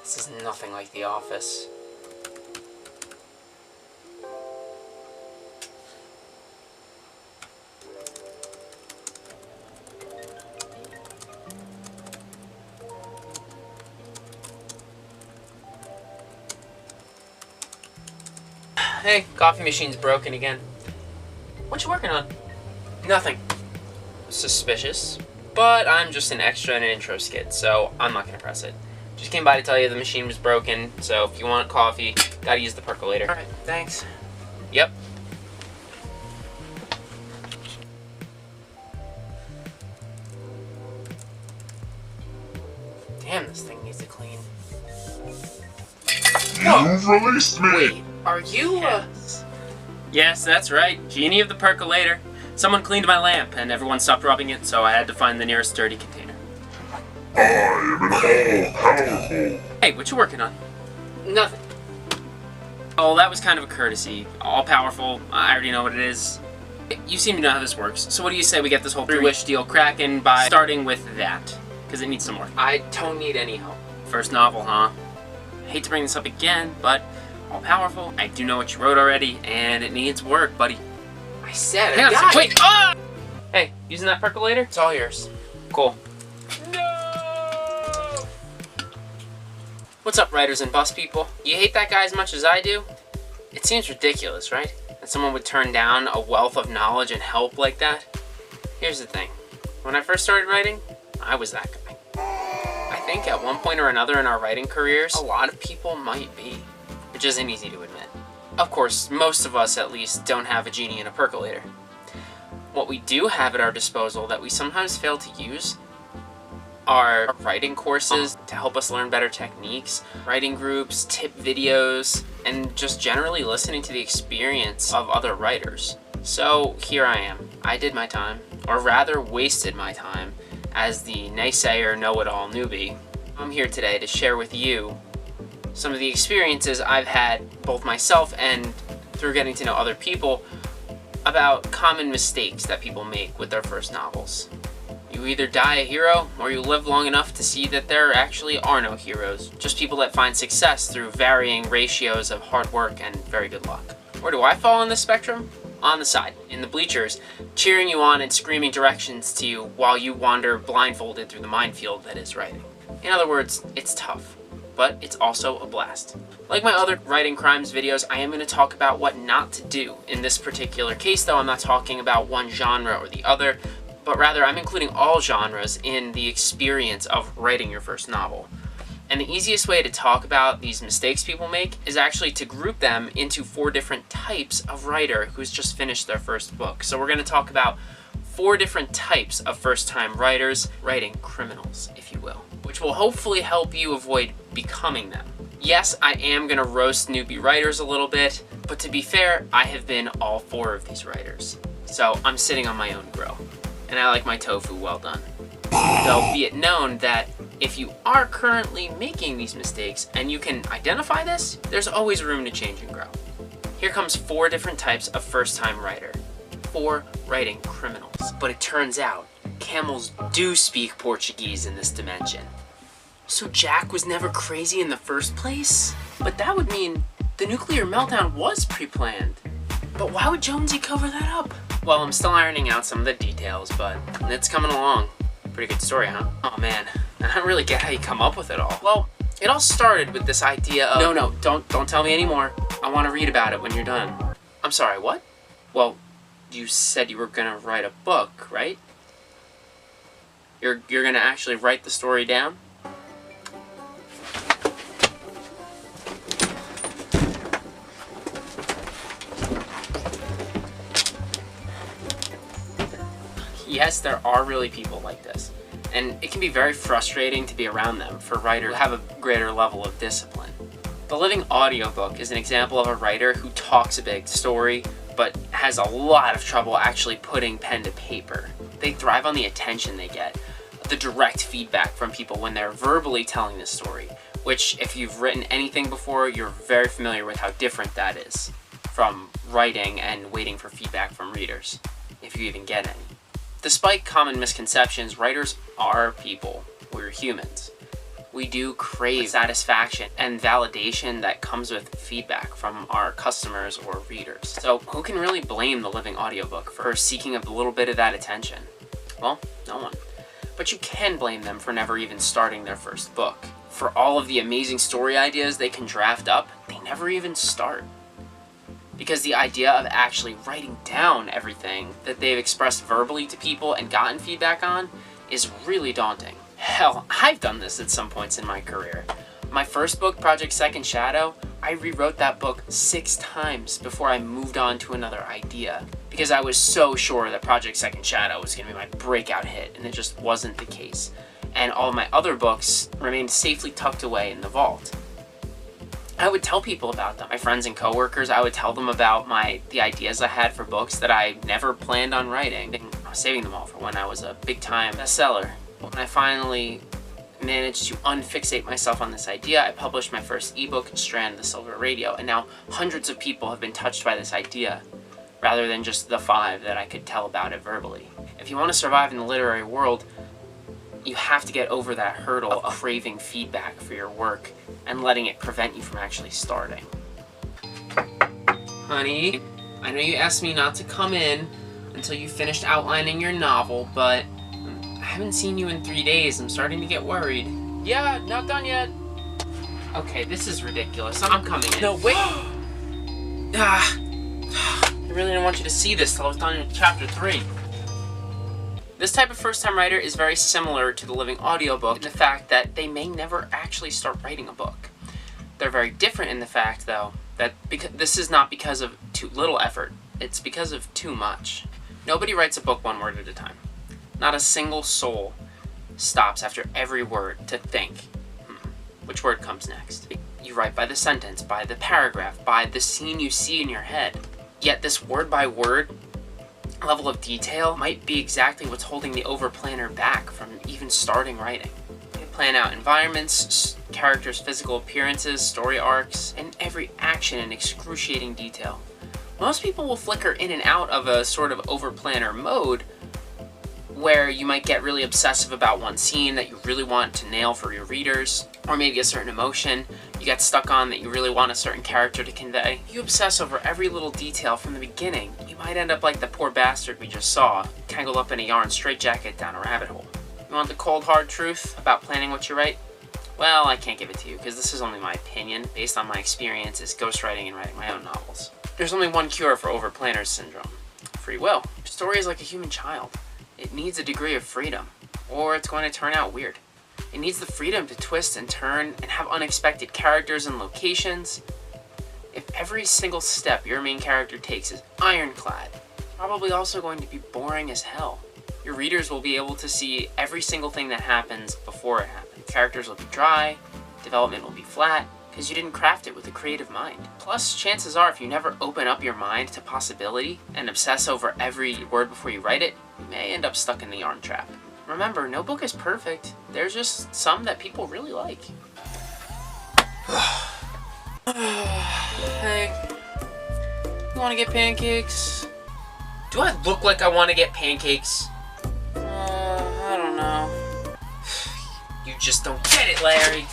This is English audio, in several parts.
This is nothing like the office. Hey, coffee machine's broken again. What you working on? Nothing. Suspicious. But I'm just an extra in an intro skit, so I'm not gonna press it. Just came by to tell you the machine was broken, so if you want coffee, gotta use the percolator. Alright, thanks. Yep. Damn, this thing needs to clean. You've released me! Wait, are you, Yes, that's right. Genie of the percolator. Someone cleaned my lamp, and everyone stopped rubbing it, so I had to find the nearest dirty container. I am an all-powerful... Hey, what you working on? Nothing. Oh, that was kind of a courtesy. All-powerful, I already know what it is. You seem to know how this works, so what do you say we get this whole three-wish deal cracking by starting with that? Because it needs some work. I don't need any help. First novel, huh? Hate to bring this up again, but all-powerful, I do know what you wrote already, and it needs work, buddy. I said it. Wait! Ah! Hey, using that percolator? It's all yours. Cool. No! What's up, writers and bus people? You hate that guy as much as I do? It seems ridiculous, right? That someone would turn down a wealth of knowledge and help like that. Here's the thing. When I first started writing, I was that guy. I think at one point or another in our writing careers, a lot of people might be, which isn't easy to admit. Of course, most of us at least don't have a genie in a percolator. What we do have at our disposal that we sometimes fail to use are writing courses to help us learn better techniques, writing groups, tip videos, and just generally listening to the experience of other writers. So here I am. I did my time, or rather wasted my time, as the naysayer know-it-all newbie. I'm here today to share with you some of the experiences I've had, both myself and through getting to know other people, about common mistakes that people make with their first novels. You either die a hero, or you live long enough to see that there actually are no heroes, just people that find success through varying ratios of hard work and very good luck. Where do I fall on this spectrum? On the side, in the bleachers, cheering you on and screaming directions to you while you wander blindfolded through the minefield that is writing. In other words, it's tough, but it's also a blast. Like my other writing crimes videos, I am going to talk about what not to do. In this particular case though, I'm not talking about one genre or the other, but rather I'm including all genres in the experience of writing your first novel. And the easiest way to talk about these mistakes people make is actually to group them into 4 different types of writer who's just finished their first book. So we're going to talk about 4 different types of first-time writers, writing criminals, if you will, which will hopefully help you avoid becoming them. Yes, I am going to roast newbie writers a little bit, but to be fair, I have been all 4 of these writers. So I'm sitting on my own grill, and I like my tofu well done. Though be it known that if you are currently making these mistakes and you can identify this, there's always room to change and grow. Here comes 4 different types of first-time writer. 4 writing criminals. But it turns out, camels do speak Portuguese in this dimension. So Jack was never crazy in the first place? But that would mean the nuclear meltdown was pre-planned. But why would Jonesy cover that up? Well, I'm still ironing out some of the details, but it's coming along. Pretty good story, huh? Oh man, I don't really get how you come up with it all. Well, it all started with this idea of... No, don't tell me anymore. I want to read about it when you're done. I'm sorry, what? Well, you said you were gonna write a book, right? You're gonna actually write the story down? Yes, there are really people like this, and it can be very frustrating to be around them for writers who have a greater level of discipline. The Living Audiobook is an example of a writer who talks a big story, but has a lot of trouble actually putting pen to paper. They thrive on the attention they get, the direct feedback from people when they're verbally telling this story, which if you've written anything before, you're very familiar with how different that is from writing and waiting for feedback from readers, if you even get any. Despite common misconceptions, writers are people. We're humans. We do crave satisfaction and validation that comes with feedback from our customers or readers. So who can really blame the living audiobook for seeking a little bit of that attention? Well, no one. But you can blame them for never even starting their first book. For all of the amazing story ideas they can draft up, they never even start. Because the idea of actually writing down everything that they've expressed verbally to people and gotten feedback on is really daunting. Hell, I've done this at some points in my career. My first book, Project Second Shadow, I rewrote that book 6 times before I moved on to another idea. Because I was so sure that Project Second Shadow was going to be my breakout hit, and it just wasn't the case. And all of my other books remained safely tucked away in the vault. I would tell people about them. My friends and coworkers, I would tell them about the ideas I had for books that I never planned on writing. I was saving them all for when I was a big-time bestseller. When I finally managed to unfixate myself on this idea, I published my first ebook, Strand the Silver Radio, and now hundreds of people have been touched by this idea, rather than just the 5 that I could tell about it verbally. If you want to survive in the literary world, you have to get over that hurdle of craving feedback for your work and letting it prevent you from actually starting. Honey, I know you asked me not to come in until you finished outlining your novel, but I haven't seen you in 3 days. I'm starting to get worried. Yeah, not done yet. Okay, this is ridiculous. I'm coming in. No, wait! I really didn't want you to see this till I was done in chapter 3. This type of first-time writer is very similar to the living audiobook in the fact that they may never actually start writing a book. They're very different in the fact, though, that this is not because of too little effort. It's because of too much. Nobody writes a book one word at a time. Not a single soul stops after every word to think, which word comes next? You write by the sentence, by the paragraph, by the scene you see in your head. Yet this word-by-word level of detail might be exactly what's holding the overplanner back from even starting writing. You plan out environments, characters' physical appearances, story arcs, and every action in excruciating detail. Most people will flicker in and out of a sort of overplanner mode where you might get really obsessive about one scene that you really want to nail for your readers, or maybe a certain emotion you get stuck on that you really want a certain character to convey. If you obsess over every little detail from the beginning, you might end up like the poor bastard we just saw, tangled up in a yarn straitjacket down a rabbit hole. You want the cold hard truth about planning what you write? Well, I can't give it to you, because this is only my opinion, based on my experience as ghostwriting and writing my own novels. There's only one cure for overplanner syndrome: free will. Your story is like a human child. It needs a degree of freedom, or it's going to turn out weird. It needs the freedom to twist and turn and have unexpected characters and locations. If every single step your main character takes is ironclad, it's probably also going to be boring as hell. Your readers will be able to see every single thing that happens before it happens. Characters will be dry, development will be flat, because you didn't craft it with a creative mind. Plus, chances are if you never open up your mind to possibility and obsess over every word before you write it, you may end up stuck in the yarn trap. Remember, no book is perfect. There's just some that people really like. Hey, you wanna get pancakes? Do I look like I wanna get pancakes? I don't know. You just don't get it, Larry.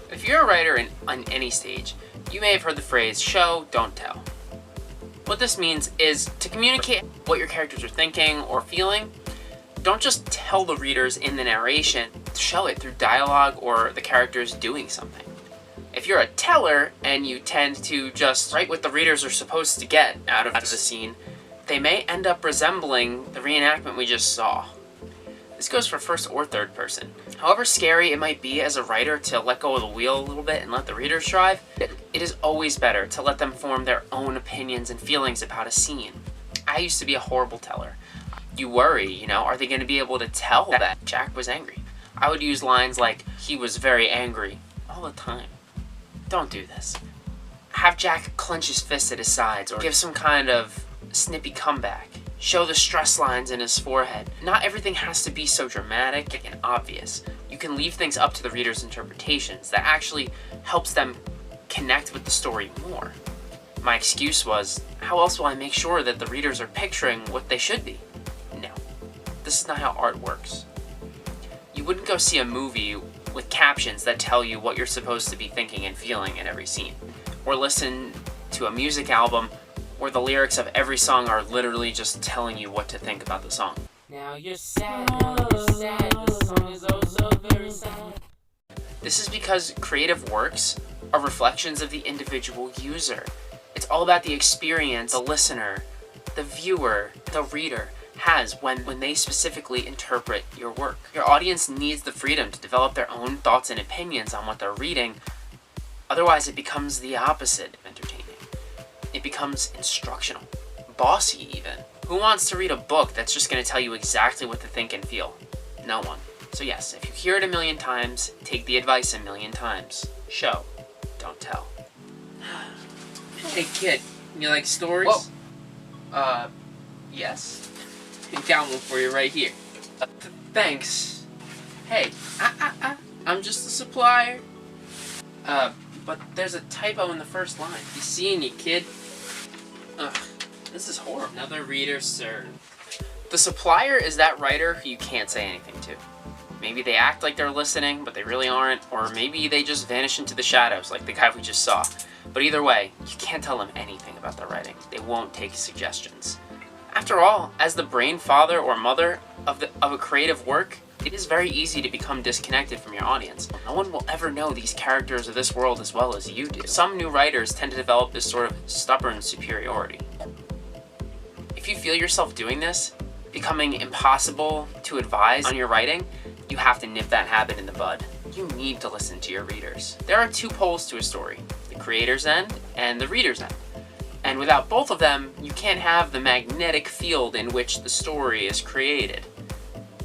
If you're a writer on any stage, you may have heard the phrase, show, don't tell. What this means is to communicate what your characters are thinking or feeling, don't just tell the readers in the narration, show it through dialogue or the characters doing something. If you're a teller and you tend to just write what the readers are supposed to get out of the scene, they may end up resembling the reenactment we just saw. This goes for first or third person. However scary it might be as a writer to let go of the wheel a little bit and let the readers drive, it is always better to let them form their own opinions and feelings about a scene. I used to be a horrible teller. You worry, are they going to be able to tell that Jack was angry? I would use lines like, he was very angry, all the time. Don't do this. Have Jack clench his fist at his sides or give some kind of snippy comeback. Show the stress lines in his forehead. Not everything has to be so dramatic and obvious. You can leave things up to the reader's interpretations. That actually helps them connect with the story more. My excuse was, how else will I make sure that the readers are picturing what they should be? No. This is not how art works. go see a movie with captions that tell you what you're supposed to be thinking and feeling in every scene. Or listen to a music album where the lyrics of every song are literally just telling you what to think about the song. Now you're sad, the song is also very sad. This is because creative works are reflections of the individual user. It's all about the experience the listener, the viewer, the reader has when they specifically interpret your work. Your audience needs the freedom to develop their own thoughts and opinions on what they're reading. Otherwise, it becomes the opposite of entertaining. It becomes instructional, bossy even. Who wants to read a book that's just going to tell you exactly what to think and feel? No one. So yes, if you hear it a million times, take the advice a million times. Show, don't tell. Hey kid, you like stories? Whoa. Yes. I got one for you right here. Thanks. Hey, I'm just a supplier. But there's a typo in the first line. You seeing you, kid? Ugh, this is horrible. Another reader, sir. The supplier is that writer who you can't say anything to. Maybe they act like they're listening, but they really aren't, or maybe they just vanish into the shadows like the guy we just saw. But either way, you can't tell them anything about their writing. They won't take suggestions. After all, as the brain father or mother of a creative work, it is very easy to become disconnected from your audience. No one will ever know these characters of this world as well as you do. Some new writers tend to develop this sort of stubborn superiority. If you feel yourself doing this, becoming impossible to advise on your writing, you have to nip that habit in the bud. You need to listen to your readers. There are two poles to a story, the creator's end and the reader's end. And without both of them, you can't have the magnetic field in which the story is created.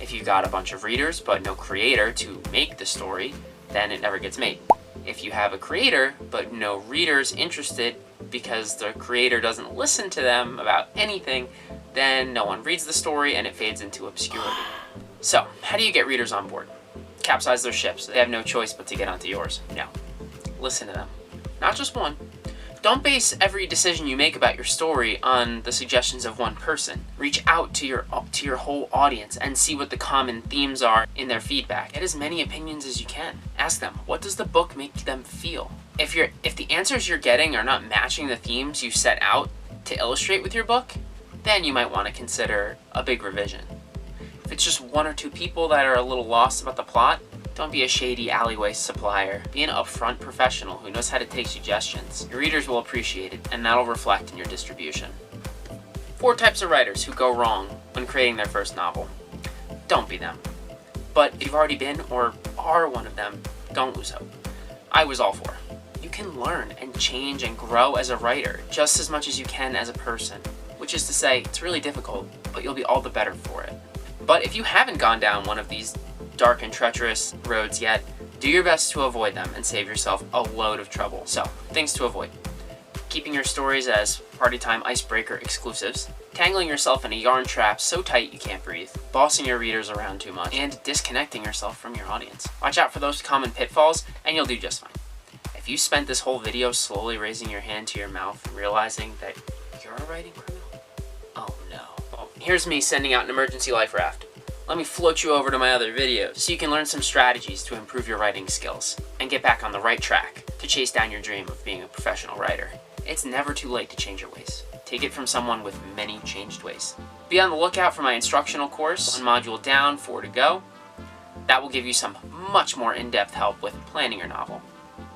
If you've got a bunch of readers but no creator to make the story, then it never gets made. If you have a creator but no readers interested because the creator doesn't listen to them about anything, then no one reads the story and it fades into obscurity. So, how do you get readers on board? Capsize their ships. They have no choice but to get onto yours. No. Listen to them. Not just one. Don't base every decision you make about your story on the suggestions of one person. Reach out to your whole audience and see what the common themes are in their feedback. Get as many opinions as you can. Ask them, what does the book make them feel? If the answers you're getting are not matching the themes you set out to illustrate with your book, then you might want to consider a big revision. If it's just one or two people that are a little lost about the plot, don't be a shady alleyway supplier. Be an upfront professional who knows how to take suggestions. Your readers will appreciate it, and that'll reflect in your distribution. 4 types of writers who go wrong when creating their first novel. Don't be them. But if you've already been or are one of them, don't lose hope. I was all 4. You can learn and change and grow as a writer just as much as you can as a person. Which is to say, it's really difficult, but you'll be all the better for it. But if you haven't gone down one of these dark and treacherous roads yet, do your best to avoid them and save yourself a load of trouble. So, things to avoid. Keeping your stories as party time icebreaker exclusives, tangling yourself in a yarn trap so tight you can't breathe, bossing your readers around too much, and disconnecting yourself from your audience. Watch out for those common pitfalls, and you'll do just fine. If you spent this whole video slowly raising your hand to your mouth and realizing that you're a writing criminal, oh no. Well, here's me sending out an emergency life raft. Let me float you over to my other videos so you can learn some strategies to improve your writing skills and get back on the right track to chase down your dream of being a professional writer. It's never too late to change your ways. Take it from someone with many changed ways. Be on the lookout for my instructional course, 1 module down, 4 to go. That will give you some much more in-depth help with planning your novel.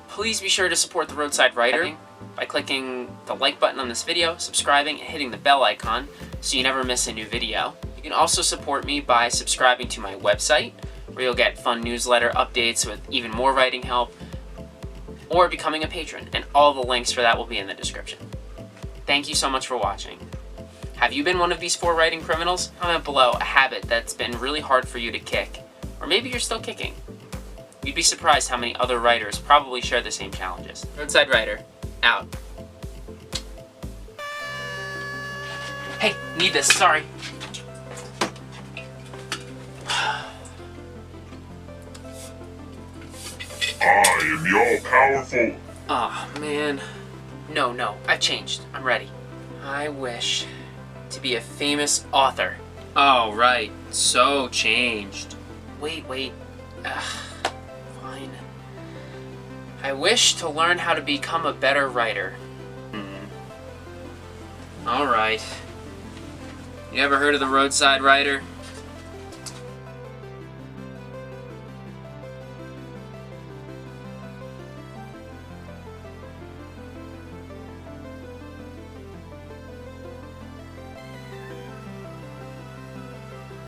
Please be sure to support the Roadside Writer by clicking the like button on this video, subscribing, and hitting the bell icon so you never miss a new video. You can also support me by subscribing to my website, where you'll get fun newsletter updates with even more writing help, or becoming a patron, and all the links for that will be in the description. Thank you so much for watching. Have you been one of these 4 writing criminals? Comment below a habit that's been really hard for you to kick, or maybe you're still kicking. You'd be surprised how many other writers probably share the same challenges. Roadside Writer, out. Hey, need this, sorry. I am the all-powerful. Aw, man. No, I've changed. I'm ready. I wish to be a famous author. Oh, right. So changed. Wait. Fine. I wish to learn how to become a better writer. Alright. You ever heard of the roadside writer?